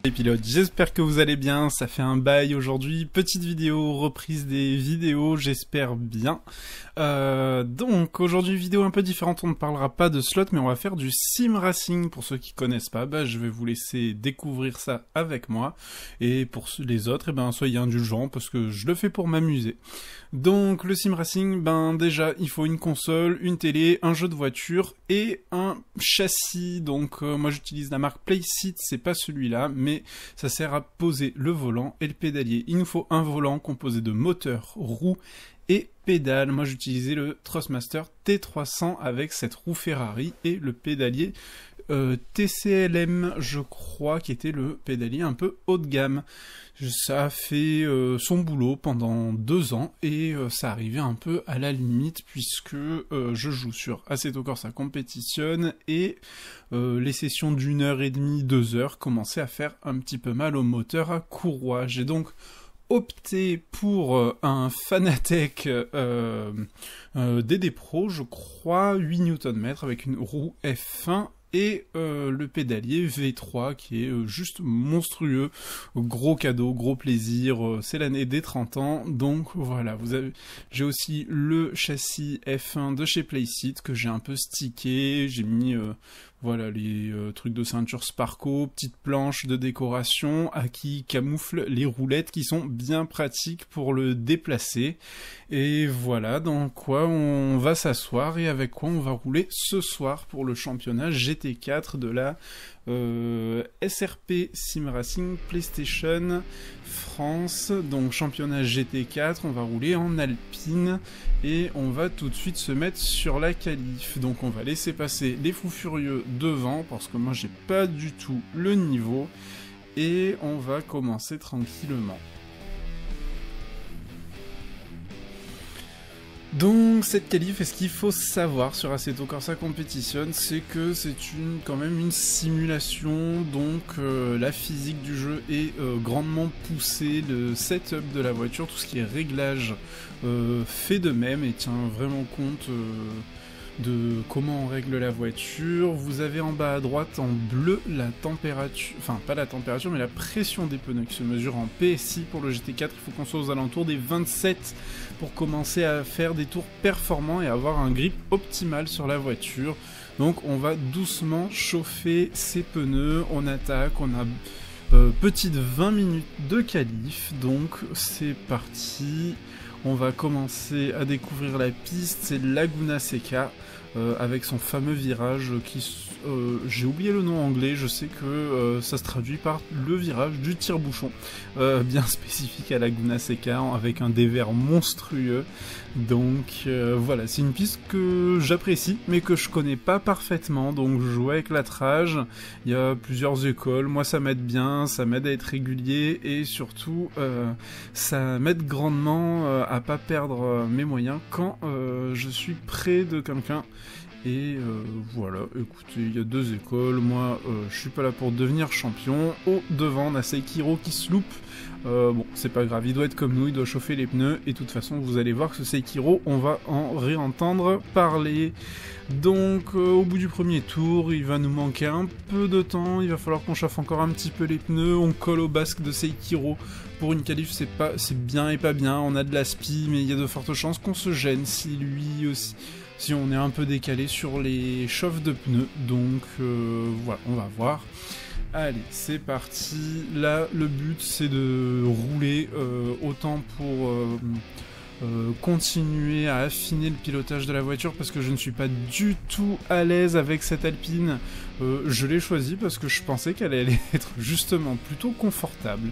Les pilotes, j'espère que vous allez bien, ça fait un bail aujourd'hui, petite vidéo, reprise des vidéos, j'espère bien. Donc aujourd'hui vidéo un peu différente, on ne parlera pas de slot mais on va faire du sim racing. Pour ceux qui connaissent pas, je vais vous laisser découvrir ça avec moi, et pour les autres, soyez indulgents parce que je le fais pour m'amuser. Donc le sim racing, déjà il faut une console, une télé, un jeu de voiture et un châssis. Donc moi j'utilise la marque Playseat, c'est pas celui-là, mais ça sert à poser le volant et le pédalier. Il nous faut un volant composé de moteur, roue et pédale. Moi j'utilisais le Thrustmaster T300 avec cette roue Ferrari et le pédalier TCLM, je crois, qui était le pédalier un peu haut de gamme. Ça a fait son boulot pendant 2 ans et ça arrivait un peu à la limite puisque je joue sur Assetto Corsa Competition et les sessions d'1h30, 2 heures commençaient à faire un petit peu mal au moteur à courroie. J'ai donc opté pour un Fanatec DD Pro, je crois, 8 Nm avec une roue F1 et le pédalier V3 qui est juste monstrueux. Gros cadeau, gros plaisir, c'est l'année des 30 ans, donc voilà, j'ai aussi le châssis F1 de chez Playseat que j'ai un peu stické, j'ai mis voilà les trucs de ceinture Sparco, petites planches de décoration qui camouflent les roulettes qui sont bien pratiques pour le déplacer. Et voilà dans quoi on va s'asseoir et avec quoi on va rouler ce soir pour le championnat GT4 de la SRP Sim Racing PlayStation France. Donc championnat GT4, on va rouler en Alpine et on va tout de suite se mettre sur la qualif. Donc on va laisser passer les fous furieux devant parce que moi j'ai pas du tout le niveau et on va commencer tranquillement. Donc cette qualif, et ce qu'il faut savoir sur Assetto Corsa Competition, c'est que c'est quand même une simulation, donc la physique du jeu est grandement poussée, le setup de la voiture, tout ce qui est réglage fait de même et tient vraiment compte de comment on règle la voiture. Vous avez en bas à droite en bleu la température, enfin pas la température mais la pression des pneus qui se mesure en PSI pour le GT4. Il faut qu'on soit aux alentours des 27 pour commencer à faire des tours performants et avoir un grip optimal sur la voiture. Donc on va doucement chauffer ses pneus, on attaque, on a petite 20 minutes de qualif, donc c'est parti. On va commencer à découvrir la piste, c'est Laguna Seca, avec son fameux virage qui... j'ai oublié le nom anglais, je sais que ça se traduit par le virage du tire-bouchon, bien spécifique à Laguna Seca, avec un dévers monstrueux. Donc voilà, c'est une piste que j'apprécie, mais que je connais pas parfaitement, donc je joue avec l'atrage. Il y a plusieurs écoles, moi ça m'aide bien, ça m'aide à être régulier, et surtout ça m'aide grandement à pas perdre mes moyens quand je suis près de quelqu'un. Et voilà, écoutez, il y a 2 écoles, moi je suis pas là pour devenir champion. Au devant on a Sekiro qui se loupe, bon c'est pas grave, il doit être comme nous, il doit chauffer les pneus, et de toute façon vous allez voir que ce Sekiro, on va en réentendre parler. Donc au bout du premier tour, il va nous manquer un peu de temps, il va falloir qu'on chauffe encore un petit peu les pneus, on colle au basque de Sekiro. Pour une qualif c'est bien et pas bien, on a de la spi, mais il y a de fortes chances qu'on se gêne si lui aussi... si on est un peu décalé sur les chauffes de pneus, donc voilà, on va voir. Allez, c'est parti. Là, le but, c'est de rouler autant continuer à affiner le pilotage de la voiture parce que je ne suis pas du tout à l'aise avec cette Alpine. Je l'ai choisie parce que je pensais qu'elle allait être justement plutôt confortable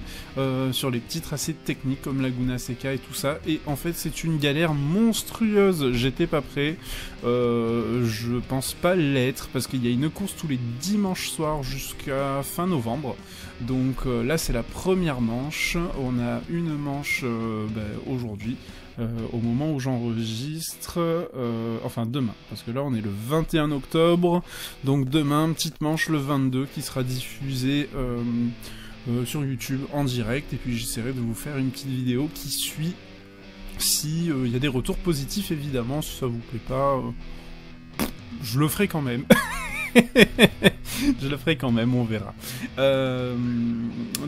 sur les petits tracés techniques comme Laguna Seca et tout ça, et en fait c'est une galère monstrueuse. J'étais pas prêt, je pense pas l'être parce qu'il y a une course tous les dimanches soirs jusqu'à fin novembre, donc là c'est la première manche. On a une manche aujourd'hui, au moment où j'enregistre, enfin demain, parce que là on est le 21 octobre, donc demain, petite manche le 22 qui sera diffusée sur YouTube en direct, et puis j'essaierai de vous faire une petite vidéo qui suit, si y a des retours positifs évidemment. Si ça vous plaît pas, je le ferai quand même. Je le ferai quand même, on verra.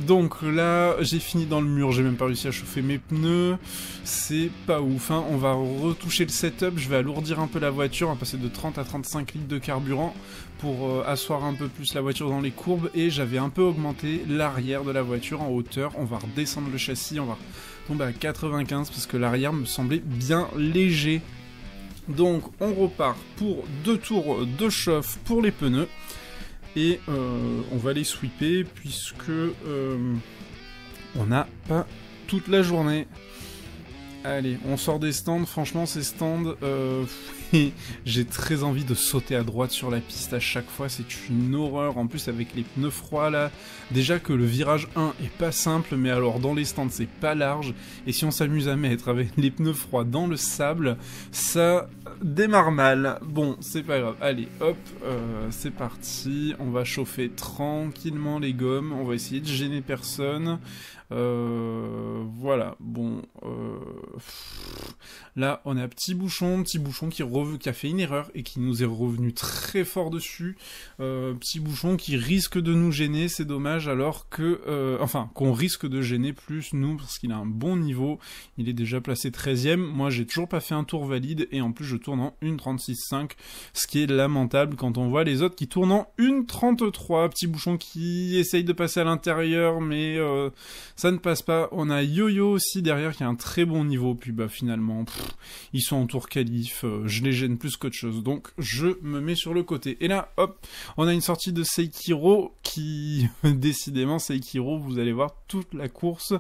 Donc là, j'ai fini dans le mur, j'ai même pas réussi à chauffer mes pneus, c'est pas ouf, hein. On va retoucher le setup, je vais alourdir un peu la voiture, on va passer de 30 à 35 litres de carburant pour asseoir un peu plus la voiture dans les courbes, et j'avais un peu augmenté l'arrière de la voiture en hauteur. On va redescendre le châssis, on va tomber à 95 parce que l'arrière me semblait bien léger. Donc on repart pour 2 tours de chauffe pour les pneus, et on va les sweeper puisque on n'a pas toute la journée. Allez, on sort des stands. Franchement ces stands, j'ai très envie de sauter à droite sur la piste à chaque fois, c'est une horreur. En plus avec les pneus froids là, déjà que le virage 1 est pas simple, mais alors dans les stands c'est pas large, et si on s'amuse à mettre avec les pneus froids dans le sable, ça démarre mal. Bon, c'est pas grave, allez hop, c'est parti, on va chauffer tranquillement les gommes, on va essayer de gêner personne. Voilà, bon, là on a petit bouchon qui a fait une erreur et qui nous est revenu très fort dessus. Petit bouchon qui risque de nous gêner, c'est dommage, alors que qu'on risque de gêner plus nous parce qu'il a un bon niveau. Il est déjà placé 13ème, moi j'ai toujours pas fait un tour valide, et en plus je tourne en 1.36.5, ce qui est lamentable quand on voit les autres qui tournent en 1.33. Petit bouchon qui essaye de passer à l'intérieur, mais ça ne passe pas. On a Yo-Yo aussi derrière qui a un très bon niveau, puis bah finalement ils sont en tour qualif, je les gêne plus qu'autre chose, donc je me mets sur le côté. Et là hop, on a une sortie de Seikiro qui décidément Seikiro, vous allez voir, toute la course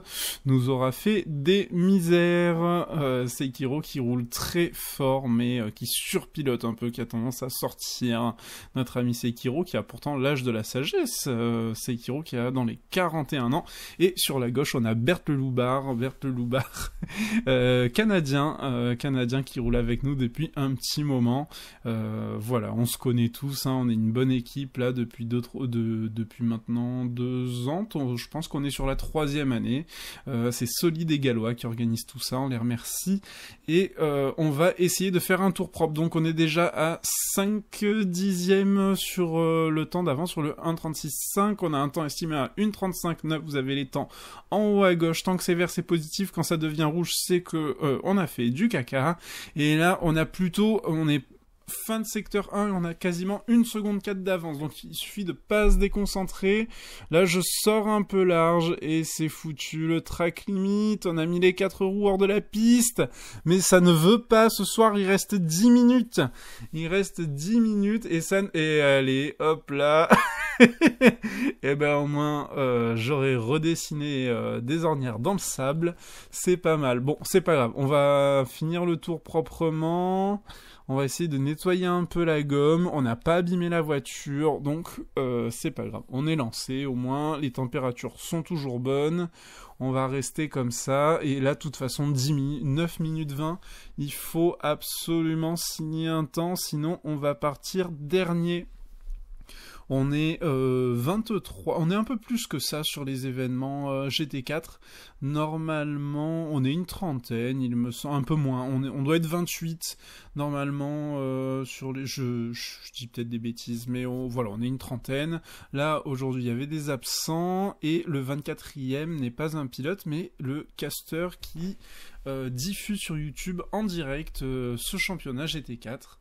nous aura fait des misères. Seikiro qui roule très fort mais qui surpilote un peu, qui a tendance à sortir. Notre ami Seikiro qui a pourtant l'âge de la sagesse, Seikiro qui a dans les 41 ans, et sur la gauche on a Bert le Loupard, canadien qui roule avec nous depuis un petit moment. Voilà, on se connaît tous, hein, on est une bonne équipe là depuis maintenant 2 ans. Je pense qu'on est sur la 3e année. C'est Solide et Gallois qui organisent tout ça, on les remercie. Et on va essayer de faire un tour propre. Donc on est déjà à 5 dixièmes sur le temps d'avant, sur le 1.36.5. On a un temps estimé à 1.35.9. Vous avez les temps en haut à gauche. Tant que c'est vert c'est positif, quand ça devient rouge c'est que on a fait du caca. Et là on est fin de secteur 1 et on a quasiment 1 seconde 4 d'avance, donc il suffit de pas se déconcentrer. Là je sors un peu large et c'est foutu, le track limite, on a mis les 4 roues hors de la piste, mais ça ne veut pas. Ce soir il reste 10 minutes, et allez hop là. Et ben au moins j'aurais redessiné des ornières dans le sable, c'est pas mal. Bon, c'est pas grave, on va finir le tour proprement. On va essayer de nettoyer un peu la gomme, on n'a pas abîmé la voiture, donc c'est pas grave. On est lancé, au moins les températures sont toujours bonnes, on va rester comme ça. Et là, de toute façon, 9 minutes 20, il faut absolument signer un temps, sinon on va partir dernier. On est 23, on est un peu plus que ça sur les événements GT4. Normalement, on est une trentaine, il me semble, un peu moins. On doit être 28. Normalement, sur les je dis peut-être des bêtises, mais voilà, on est une trentaine. Là, aujourd'hui, il y avait des absents, et le 24e n'est pas un pilote, mais le caster qui diffuse sur YouTube en direct ce championnat GT4.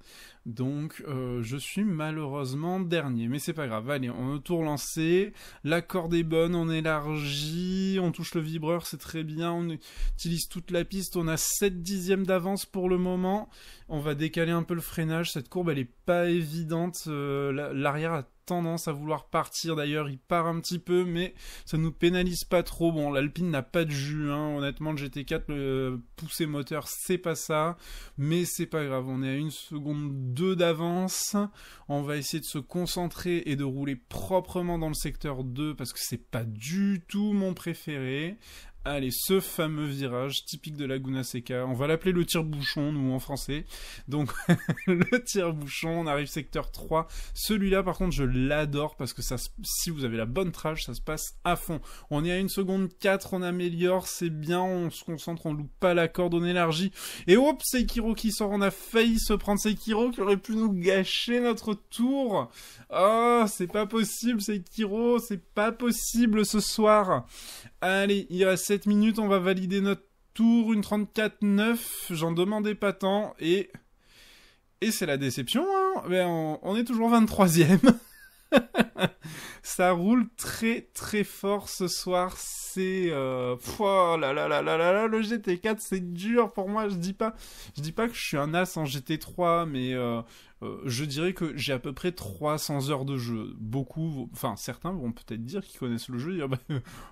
Donc je suis malheureusement dernier, mais c'est pas grave. Allez, on a tout relancé, la corde est bonne, on élargit, on touche le vibreur, c'est très bien, on utilise toute la piste, on a 7 dixièmes d'avance pour le moment. On va décaler un peu le freinage, cette courbe elle est pas évidente, l'arrière a tendance à vouloir partir, d'ailleurs il part un petit peu, mais ça nous pénalise pas trop. Bon, l'Alpine n'a pas de jus, hein. Honnêtement, le GT4, le poussé moteur, c'est pas ça, mais c'est pas grave, on est à 1 seconde 2 d'avance. On va essayer de se concentrer et de rouler proprement dans le secteur 2, parce que c'est pas du tout mon préféré. Allez, ce fameux virage typique de Laguna Seca, on va l'appeler le tire-bouchon, nous, en français. Donc, le tire-bouchon, on arrive secteur 3. Celui-là, par contre, je l'adore, parce que ça, si vous avez la bonne trage, ça se passe à fond. On est à 1 seconde 4, on améliore, c'est bien, on se concentre, on loupe pas la corde, on élargit. Et hop, Sekiro qui sort, on a failli se prendre Sekiro, qui aurait pu nous gâcher notre tour. Oh, c'est pas possible, Sekiro, c'est pas possible ce soir. Allez, il reste 7 minutes, on va valider notre tour, une 34-9, j'en demandais pas tant, et c'est la déception, hein. Mais on est toujours 23e. Ça roule très très fort ce soir, c'est... oh là là là là là là, le GT4 c'est dur pour moi, je dis pas que je suis un as en GT3, mais... je dirais que j'ai à peu près 300 heures de jeu. Beaucoup, enfin certains vont peut-être dire qu'ils connaissent le jeu, dire bah,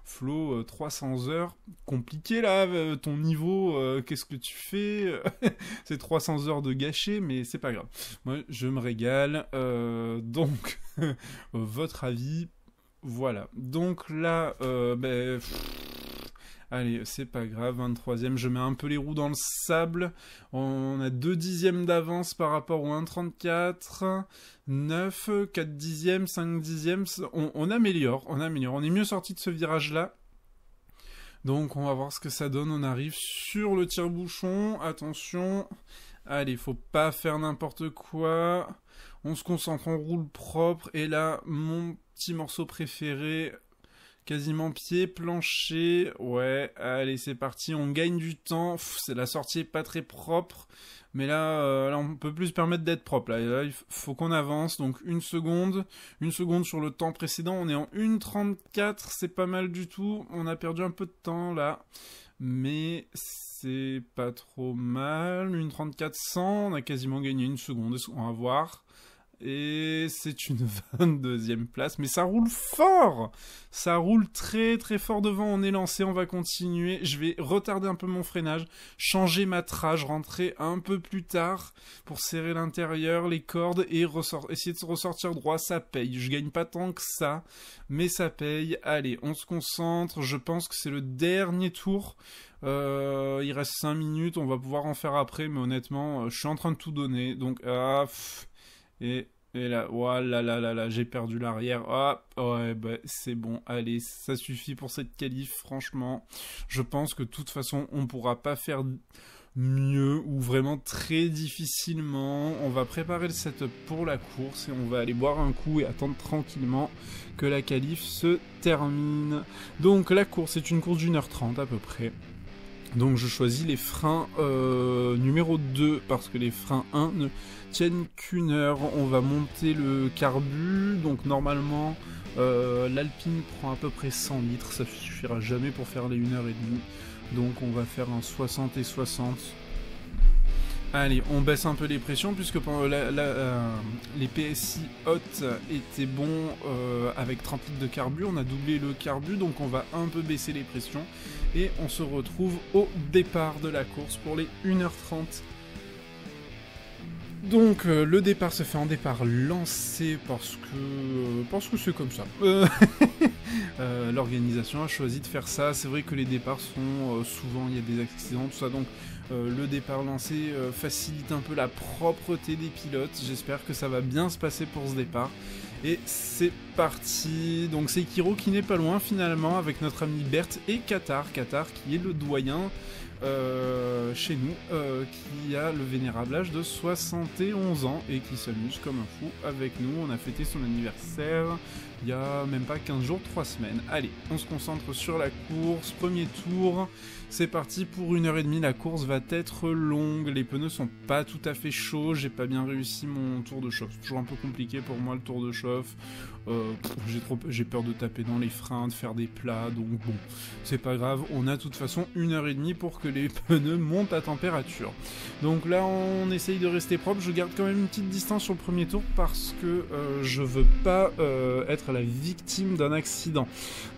Flo, 300 heures, compliqué là, ton niveau, qu'est-ce que tu fais? C'est 300 heures de gâché, mais c'est pas grave. Moi, je me régale. Donc, votre avis, voilà. Donc là, allez, c'est pas grave, 23e, je mets un peu les roues dans le sable. On a 2 dixièmes d'avance par rapport au 1,34, 9, 4 dixièmes, 5 dixièmes, on améliore, on est mieux sorti de ce virage-là. Donc on va voir ce que ça donne, on arrive sur le tire-bouchon, attention, allez, faut pas faire n'importe quoi, on se concentre, on roule propre, et là, mon petit morceau préféré... Quasiment pied, plancher, ouais, allez c'est parti, on gagne du temps, c'est la sortie est pas très propre, mais là, là on peut plus se permettre d'être propre, là il faut qu'on avance, donc 1 seconde sur le temps précédent, on est en 1,34, c'est pas mal du tout, on a perdu un peu de temps là, mais c'est pas trop mal, 1,34 100, on a quasiment gagné 1 seconde, on va voir... Et c'est une 22e place, mais ça roule fort! Ça roule très très fort devant, on est lancé, on va continuer. Je vais retarder un peu mon freinage, changer ma trage, rentrer un peu plus tard pour serrer l'intérieur, les cordes et essayer de se ressortir droit, ça paye. Je gagne pas tant que ça, mais ça paye. Allez, on se concentre, je pense que c'est le dernier tour. Il reste 5 minutes, on va pouvoir en faire après, mais honnêtement, je suis en train de tout donner, donc... Et là, voilà, là, j'ai perdu l'arrière. Ah, ouais, bah, c'est bon. Allez, ça suffit pour cette qualif, franchement. Je pense que de toute façon, on pourra pas faire mieux ou vraiment très difficilement. On va préparer le setup pour la course et on va aller boire un coup et attendre tranquillement que la qualif se termine. Donc, la course est une course d'1h30 à peu près. Donc je choisis les freins numéro 2 parce que les freins 1 ne tiennent qu'une heure. On va monter le carbu, donc normalement l'Alpine prend à peu près 100 litres, ça suffira jamais pour faire les 1h30. Donc on va faire un 60 et 60. Allez, on baisse un peu les pressions puisque pendant les PSI hautes étaient bons avec 30 litres de carbu. On a doublé le carbu, donc on va un peu baisser les pressions. Et on se retrouve au départ de la course pour les 1h30. Donc le départ se fait en départ lancé parce que c'est comme ça. L'organisation a choisi de faire ça. C'est vrai que les départs sont souvent, il y a des accidents, tout ça, donc le départ lancé facilite un peu la propreté des pilotes. J'espère que ça va bien se passer pour ce départ. Et c'est parti. Donc c'est Sekiro qui n'est pas loin finalement avec notre ami Bert et Qatar qui est le doyen chez nous qui a le vénérable âge de 71 ans et qui s'amuse comme un fou avec nous. On a fêté son anniversaire il y a même pas 15 jours, 3 semaines. Allez, on se concentre sur la course. Premier tour, c'est parti pour 1h30. La course va être longue. Les pneus sont pas tout à fait chauds. J'ai pas bien réussi mon tour de chauffe. C'est toujours un peu compliqué pour moi le tour de chauffe. J'ai peur de taper dans les freins, de faire des plats. Donc bon, c'est pas grave. On a de toute façon 1h30 pour que les pneus montent à température. Donc là, on essaye de rester propre. Je garde quand même une petite distance sur le premier tour parce que je veux pas être la victime d'un accident.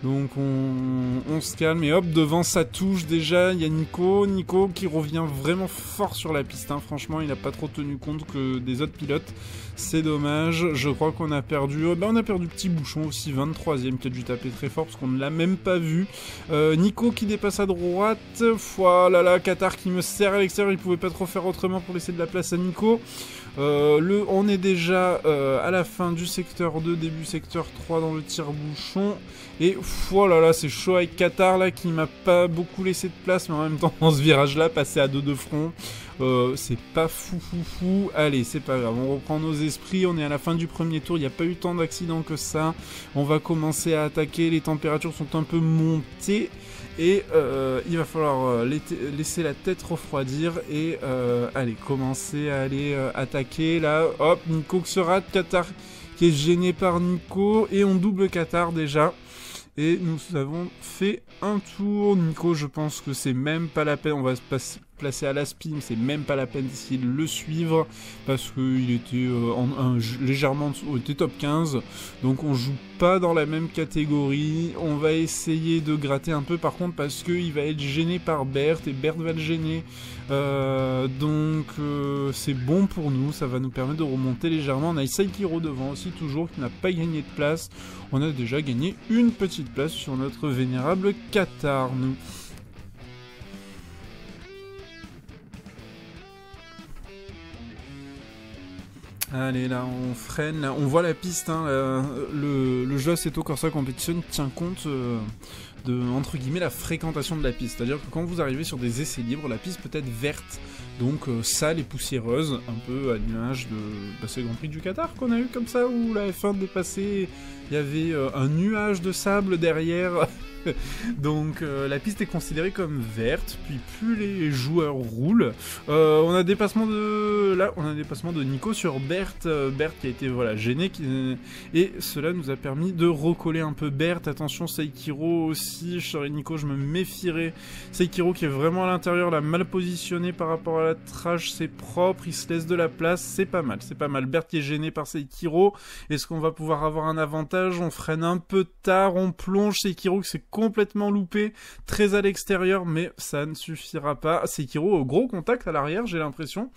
Donc on se calme et hop, devant ça touche déjà, il y a Nico qui revient vraiment fort sur la piste, hein. Franchement il n'a pas trop tenu compte que des autres pilotes, c'est dommage. Je crois qu'on a perdu, on a perdu Petit Bouchon aussi, 23ème, qui a dû taper très fort parce qu'on ne l'a même pas vu. Nico qui dépasse à droite, voilà là, Qatar qui me serre à l'extérieur, il pouvait pas trop faire autrement pour laisser de la place à Nico. On est déjà à la fin du secteur 2, début secteur 3 dans le tire-bouchon. Et voilà, là, c'est chaud avec Qatar là qui m'a pas beaucoup laissé de place, mais en même temps dans ce virage là, passer à deux de front, c'est pas fou. Allez, c'est pas grave, on reprend nos esprits, on est à la fin du premier tour, il n'y a pas eu tant d'accidents que ça. On va commencer à attaquer, les températures sont un peu montées. Et il va falloir laisser la tête refroidir et allez, commencer à aller attaquer. Là, hop, Nico qui se rate, Qatar qui est gêné par Nico et on double Qatar déjà. Et nous avons fait un tour. Nico, je pense que c'est même pas la peine, on va se placer à la spin, c'est même pas la peine d'essayer de le suivre parce qu'il était légèrement était top 15, donc on joue pas dans la même catégorie. On va essayer de gratter un peu par contre parce qu'il va être gêné par Bert et Bert va le gêner, donc c'est bon pour nous, ça va nous permettre de remonter légèrement. On a Saikiro devant aussi toujours qui n'a pas gagné de place, on a déjà gagné une petite place sur notre vénérable Qatar nous. Allez, là, on freine, là, on voit la piste, hein, le jeu Assetto Corsa Competition tient compte de, entre guillemets, la fréquentation de la piste. C'est-à-dire que quand vous arrivez sur des essais libres, la piste peut être verte, donc sale et poussiéreuse, un peu à l'image de ce Grand Prix du Qatar qu'on a eu comme ça, où la F1 dépassait, il y avait un nuage de sable derrière... Donc la piste est considérée comme verte, puis plus les joueurs roulent. On a dépassement de Nico sur Bert, Bert qui a été gêné, et cela nous a permis de recoller un peu Bert. Attention Saikiro aussi, je serais Nico, je me méfierais. Saikiro qui est vraiment à l'intérieur, là, mal positionné par rapport à la trage, c'est propre, il se laisse de la place, c'est pas mal. Bert qui est gêné par Saikiro, est-ce qu'on va pouvoir avoir un avantage? On freine un peu tard, on plonge, Saikiro qui s'est complètement loupé, très à l'extérieur, mais ça ne suffira pas. Sekiro, gros contact à l'arrière, j'ai l'impression.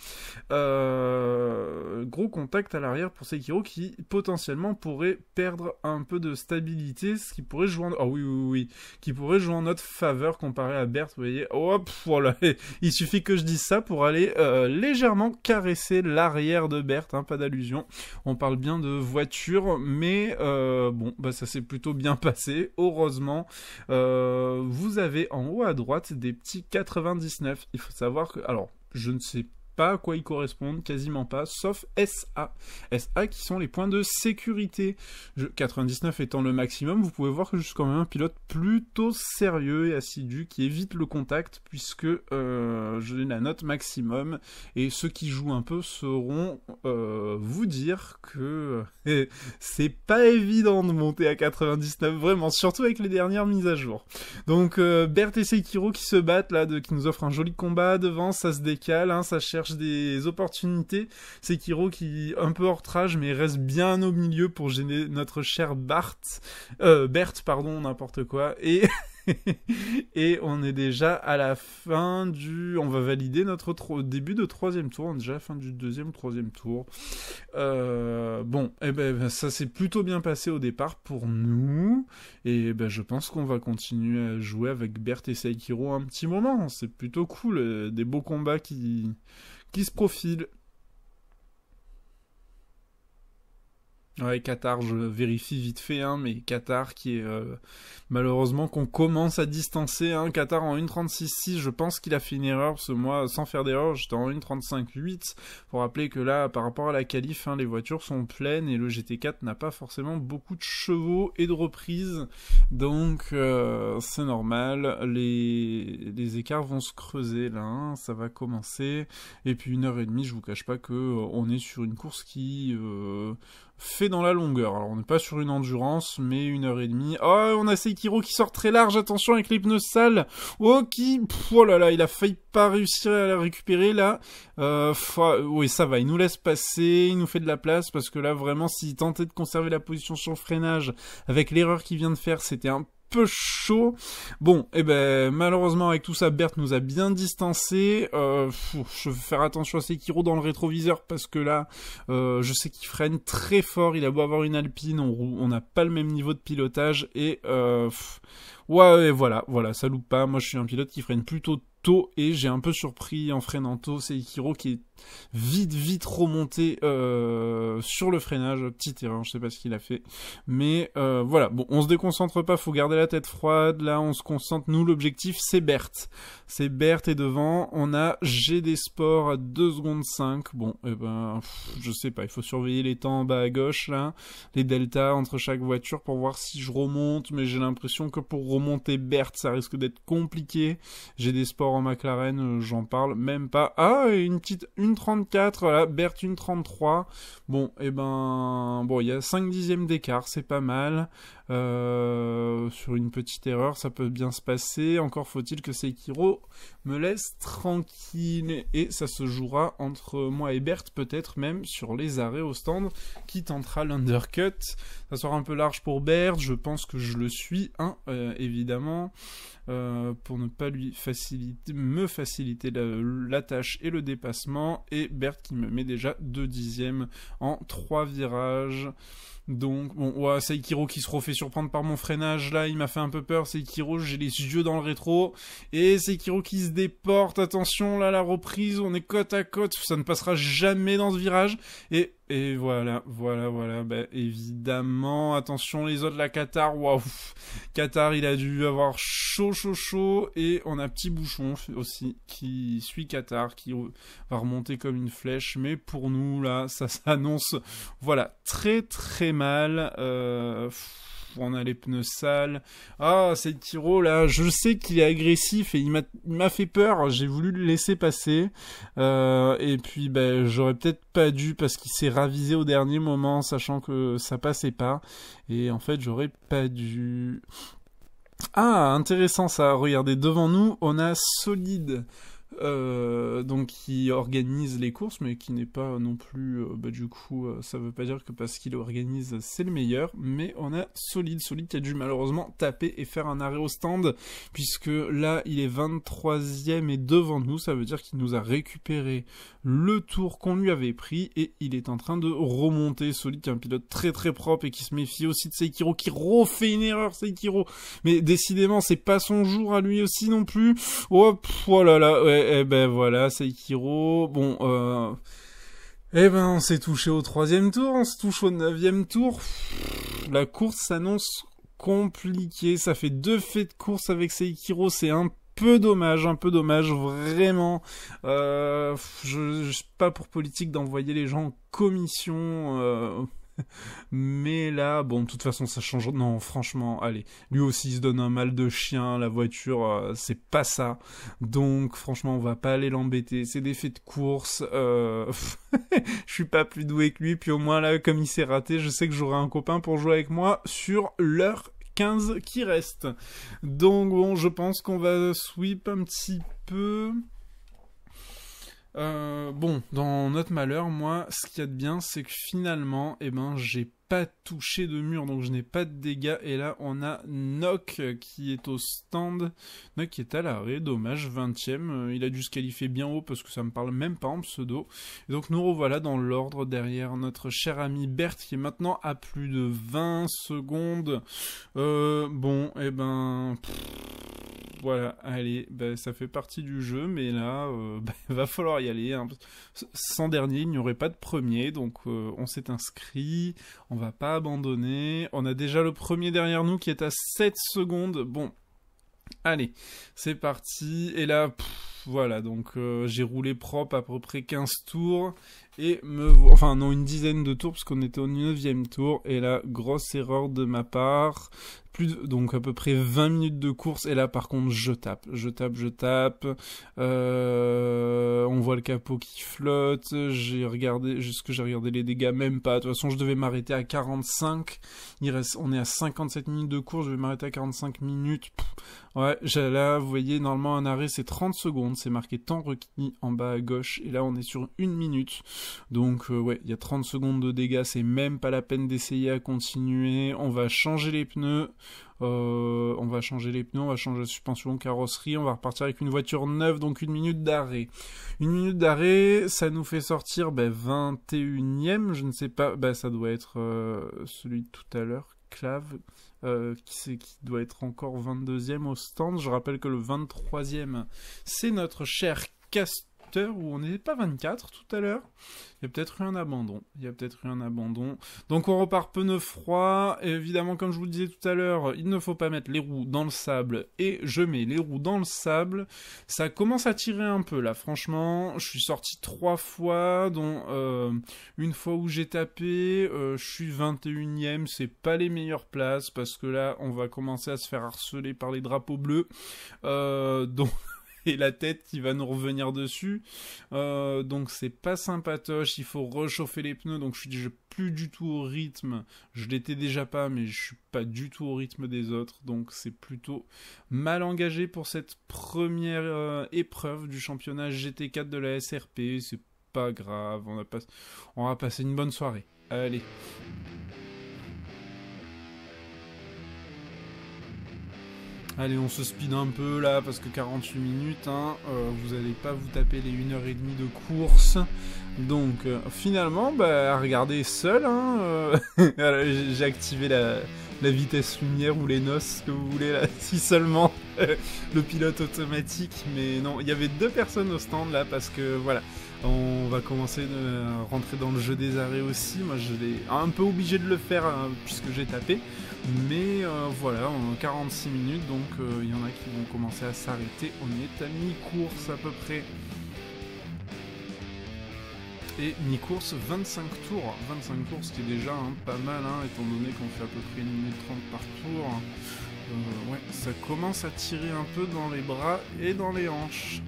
Gros contact à l'arrière pour Sekiro qui potentiellement pourrait perdre un peu de stabilité, ce qui pourrait jouer en... qui pourrait jouer en notre faveur comparé à Bert, vous voyez. Hop, voilà, il suffit que je dise ça pour aller légèrement caresser l'arrière de Bert, hein, pas d'allusion. On parle bien de voiture, mais ça s'est plutôt bien passé, heureusement. Vous avez en haut à droite des petits 99. Il faut savoir que, alors, je ne sais pas à quoi ils correspondent, quasiment pas, sauf SA. SA qui sont les points de sécurité. 99 étant le maximum, vous pouvez voir que je suis quand même un pilote plutôt sérieux et assidu qui évite le contact puisque j'ai la note maximum et ceux qui jouent un peu sauront vous dire que c'est pas évident de monter à 99, vraiment, surtout avec les dernières mises à jour. Donc Bert et Sekiro qui se battent là, qui nous offrent un joli combat devant, ça se décale, hein, ça cherche des opportunités. Sekiro qui un peu hors trage mais reste bien au milieu pour gêner notre cher Bert, n'importe quoi, et et on est déjà à la fin on va valider notre début de troisième tour, on est déjà à la fin du deuxième, troisième tour. Ça s'est plutôt bien passé au départ pour nous, et je pense qu'on va continuer à jouer avec Bert et Sekiro un petit moment, c'est plutôt cool, des beaux combats qui se profilent. Ouais, Qatar, je vérifie vite fait, hein, mais Qatar qui est malheureusement qu'on commence à distancer, hein, Qatar en 1.36.6, je pense qu'il a fait une erreur, parce que moi, sans faire d'erreur, j'étais en 1.35.8, faut rappeler que là, par rapport à la qualif, hein, les voitures sont pleines, et le GT4 n'a pas forcément beaucoup de chevaux et de reprises, donc c'est normal, les écarts vont se creuser, là, hein, ça va commencer, et puis 1h30, je vous cache pas que on est sur une course qui... fait dans la longueur. Alors on n'est pas sur une endurance, mais 1h30. Oh, on a Sekiro qui sort très large, attention avec les pneus sales. Oh, oh là là, il a failli pas réussir à la récupérer là. Oui, ça va, il nous laisse passer, il nous fait de la place, parce que là vraiment, s'il tentait de conserver la position sur le freinage, avec l'erreur qu'il vient de faire, c'était un peu chaud. Bon, et ben malheureusement avec tout ça, Bert nous a bien distancé. Je vais faire attention à Sekiro dans le rétroviseur parce que là, je sais qu'il freine très fort. Il a beau avoir une Alpine, on n'a pas le même niveau de pilotage et ouais, voilà, ça loupe pas. Moi, je suis un pilote qui freine plutôt tôt et j'ai un peu surpris en freinant tôt Sekiro qui est vite remonté sur le freinage. Petite erreur, je sais pas ce qu'il a fait, mais voilà, bon, on se déconcentre pas, faut garder la tête froide. Là on se concentre, nous l'objectif c'est Bert est devant. On a GD Sport à 2 secondes 5. Bon, et ben je sais pas, il faut surveiller les temps en bas à gauche là, les deltas entre chaque voiture pour voir si je remonte, mais j'ai l'impression que pour remonter Bert ça risque d'être compliqué. GD Sport en McLaren, j'en parle même pas. Ah, une petite 1.34, voilà, Bert 1.33. Bon, et ben, bon, il y a 5 dixièmes d'écart, c'est pas mal. Sur une petite erreur, ça peut bien se passer. Encore faut-il que Sekiro me laisse tranquille. Et ça se jouera entre moi et Bert, peut-être même sur les arrêts au stand, qui tentera l'undercut. Ça sera un peu large pour Bert, je pense que je le suis, hein, évidemment. Pour ne pas me faciliter la tâche et le dépassement, et Bert qui me met déjà 2 dixièmes en 3 virages. Donc, bon, ouais, Sekiro qui se refait surprendre par mon freinage, là, il m'a fait un peu peur. Sekiro, j'ai les yeux dans le rétro, et Sekiro qui se déporte, attention, là, la reprise, on est côte à côte, ça ne passera jamais dans ce virage, et voilà, bah, évidemment, attention, les autres, la Qatar, waouh, Qatar, il a dû avoir chaud, et on a Petit Bouchon aussi, qui suit Qatar, qui va remonter comme une flèche, mais pour nous, là, ça s'annonce, voilà, très mal. On a les pneus sales. Ah, Sekiro là, je sais qu'il est agressif et il m'a fait peur. J'ai voulu le laisser passer. Et puis, ben, j'aurais peut-être pas dû parce qu'il s'est ravisé au dernier moment, sachant que ça passait pas. Et en fait, j'aurais pas dû. Ah, intéressant ça. Regardez, devant nous, on a Solide. Donc qui organise les courses, mais qui n'est pas non plus du coup ça veut pas dire que parce qu'il organise c'est le meilleur, mais on a Solide qui a dû malheureusement taper et faire un arrêt au stand, puisque là il est 23e et devant nous, ça veut dire qu'il nous a récupéré le tour qu'on lui avait pris et il est en train de remonter. Solide qui est un pilote très propre et qui se méfie aussi de Sekiro, qui refait une erreur. Sekiro, mais décidément c'est pas son jour à lui aussi non plus. Oh là là, ouais. Eh ben voilà, Sekiro. Bon, eh ben on s'est touché au 3e tour, on se touche au 9e tour. La course s'annonce compliquée. Ça fait 2 faits de course avec Sekiro, c'est un peu dommage, vraiment. Je suis pas pour politique d'envoyer les gens en commission. Mais là, bon, de toute façon, ça change. Non, franchement, allez, lui aussi il se donne un mal de chien. La voiture, c'est pas ça. Donc, franchement, on va pas aller l'embêter. C'est des faits de course. Je suis pas plus doué que lui. Puis au moins là, comme il s'est raté, je sais que j'aurai un copain pour jouer avec moi sur l'heure 15 qui reste. Donc bon, je pense qu'on va sweep un petit peu. Bon, dans notre malheur, moi, ce qu'il y a de bien, c'est que finalement, eh ben, j'ai pas touché de mur, donc je n'ai pas de dégâts. Et là, on a Nock qui est au stand. Nock qui est à l'arrêt, dommage, 20ème. Il a dû se qualifier bien haut parce que ça me parle même pas en pseudo. Et donc nous revoilà dans l'ordre derrière notre cher ami Bert qui est maintenant à plus de 20 secondes. Bon, eh ben... Voilà, allez, bah, ça fait partie du jeu, mais là, va falloir y aller. Hein. Sans dernier, il n'y aurait pas de premier, donc on s'est inscrit, on va pas abandonner. On a déjà le premier derrière nous qui est à 7 secondes. Bon, allez, c'est parti. Et là, voilà, donc j'ai roulé propre à peu près 15 tours. Et enfin non, une dizaine de tours, parce qu'on était au 9e tour. Et là, grosse erreur de ma part. Donc à peu près 20 minutes de course. Et là, par contre, je tape. On voit le capot qui flotte. J'ai regardé les dégâts, même pas. De toute façon, je devais m'arrêter à 45. On est à 57 minutes de course. Je vais m'arrêter à 45 minutes. Ouais, là, vous voyez, normalement, un arrêt, c'est 30 secondes. C'est marqué temps requis en bas à gauche. Et là, on est sur 1 minute. Donc, ouais, il y a 30 secondes de dégâts. C'est même pas la peine d'essayer à continuer. On va changer les pneus. On va changer la suspension, carrosserie. On va repartir avec une voiture neuve. Donc, 1 minute d'arrêt. 1 minute d'arrêt, ça nous fait sortir 21e. Je ne sais pas. Ça doit être celui de tout à l'heure. Clave. Qui doit être encore 22e au stand. Je rappelle que le 23e, c'est notre cher Castor, où on n'était pas 24 tout à l'heure. Il y a peut-être eu un abandon. Donc on repart pneu froid. Et évidemment, comme je vous le disais tout à l'heure, il ne faut pas mettre les roues dans le sable. Et je mets les roues dans le sable. Ça commence à tirer un peu là. Franchement, je suis sorti 3 fois, dont une fois où j'ai tapé. Je suis 21e. C'est pas les meilleures places, parce que là, on va commencer à se faire harceler par les drapeaux bleus. Donc... et la tête qui va nous revenir dessus. Donc c'est pas sympatoche, il faut réchauffer les pneus, donc je suis déjà plus du tout au rythme. Je l'étais déjà pas, mais je suis pas du tout au rythme des autres, donc c'est plutôt mal engagé pour cette première épreuve du championnat GT4 de la SRP. C'est pas grave, on va passer une bonne soirée. Allez. Allez, on se speed un peu là, parce que 48 minutes, vous allez pas vous taper les 1h30 de course. Donc, finalement, regardez seul, j'ai activé la vitesse lumière ou les noces, ce que vous voulez là, si seulement le pilote automatique. Mais non, il y avait 2 personnes au stand là, parce que voilà. On va commencer à rentrer dans le jeu des arrêts aussi. Moi, je l'ai un peu obligé de le faire puisque j'ai tapé. Mais voilà, on a 46 minutes, donc il y en a qui vont commencer à s'arrêter. On est à mi-course à peu près. Et mi-course, 25 tours. 25 tours, ce qui est déjà pas mal, étant donné qu'on fait à peu près 1 minute 30 par tour. Ouais, ça commence à tirer un peu dans les bras et dans les hanches.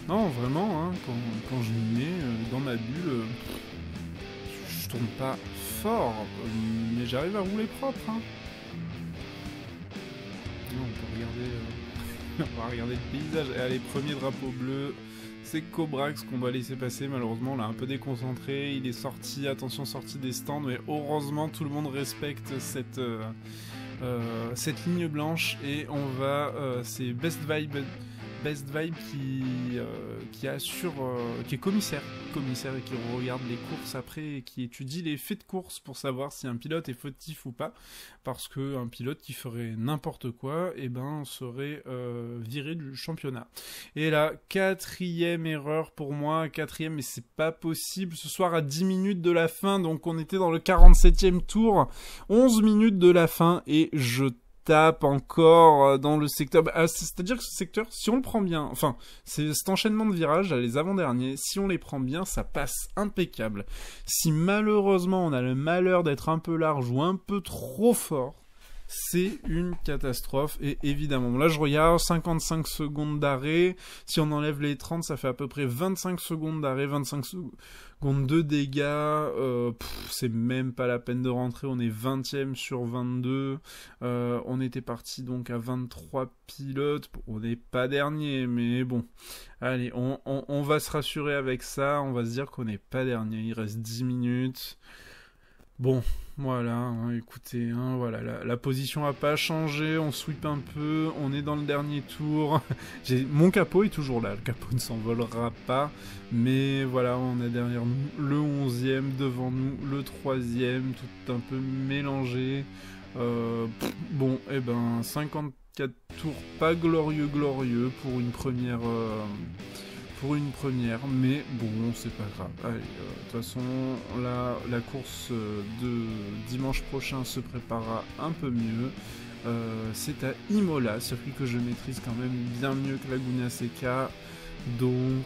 Non, vraiment, quand je m'y mets dans ma bulle, je tourne pas fort, mais j'arrive à rouler propre. Non, on peut regarder, on va regarder le paysage. Et allez, premier drapeau bleu, c'est Cobrax qu'on va laisser passer. Malheureusement, on l'a un peu déconcentré. Il est sorti, attention, sorti des stands, mais heureusement, tout le monde respecte cette ligne blanche. Et on va, c'est Best Vibe qui assure, qui est commissaire et qui regarde les courses après et qui étudie les faits de course pour savoir si un pilote est fautif ou pas, parce que un pilote qui ferait n'importe quoi serait viré du championnat. Et là, 4e erreur pour moi, 4e, mais c'est pas possible, ce soir à 10 minutes de la fin, donc on était dans le 47e tour, 11 minutes de la fin, et je tape encore dans le secteur. C'est-à-dire que ce secteur, si on le prend bien, enfin, c'est cet enchaînement de virages, là, les avant-derniers, si on les prend bien, ça passe impeccable. Si malheureusement on a le malheur d'être un peu large ou un peu trop fort, c'est une catastrophe. Et évidemment, là je regarde 55 secondes d'arrêt, si on enlève les 30, ça fait à peu près 25 secondes d'arrêt, 25 secondes de dégâts, c'est même pas la peine de rentrer, on est 20e sur 22, on était parti donc à 23 pilotes, on n'est pas dernier, mais bon, allez, on va se rassurer avec ça, on va se dire qu'on n'est pas dernier, il reste 10 minutes, Bon, voilà, hein, écoutez, hein, voilà, la position a pas changé, on sweep un peu, on est dans le dernier tour. Mon capot est toujours là, le capot ne s'envolera pas, mais voilà, on a derrière nous le 11e, devant nous le 3e, tout un peu mélangé. Bon, et ben 54 tours, pas glorieux pour une première... mais bon, c'est pas grave. Allez, de toute façon, la course de dimanche prochain se préparera un peu mieux. C'est à Imola, circuit que je maîtrise quand même bien mieux que Laguna Seca. Donc,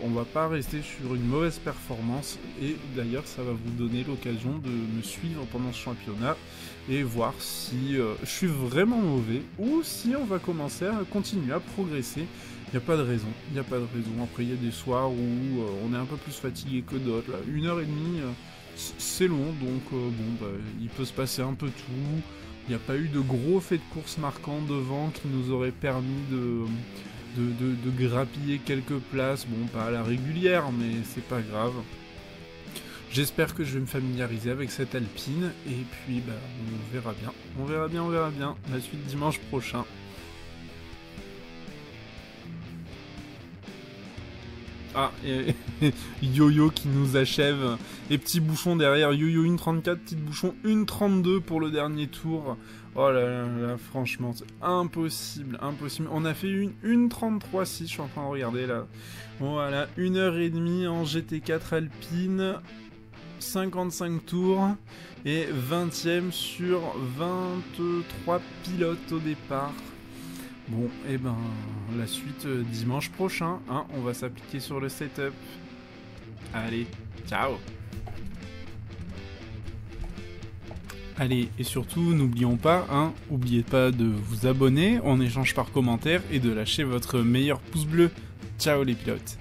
on va pas rester sur une mauvaise performance. Et d'ailleurs, ça va vous donner l'occasion de me suivre pendant ce championnat et voir si je suis vraiment mauvais ou si on va commencer à continuer à progresser. Il n'y a pas de raison, Après, il y a des soirs où on est un peu plus fatigué que d'autres. 1h30, c'est long, donc il peut se passer un peu tout. Il n'y a pas eu de gros faits de course marquants devant qui nous auraient permis de grappiller quelques places. Bon, pas à la régulière, mais c'est pas grave. J'espère que je vais me familiariser avec cette Alpine, et puis on verra bien. On verra bien. La suite dimanche prochain. Ah, et Yo-Yo qui nous achève. Et petit bouchon derrière, Yo-Yo 1.34, petit bouchon 1.32 pour le dernier tour. Oh là là, franchement, c'est impossible. On a fait une 1.33.6, je suis en train de regarder là. Voilà, 1h30 en GT4 Alpine, 55 tours, et 20ème sur 23 pilotes au départ. Bon, et la suite dimanche prochain, hein, on va s'appliquer sur le setup. Allez, ciao. Allez, et surtout, n'oublions pas, oubliez pas de vous abonner, on échange par commentaire et de lâcher votre meilleur pouce bleu. Ciao les pilotes.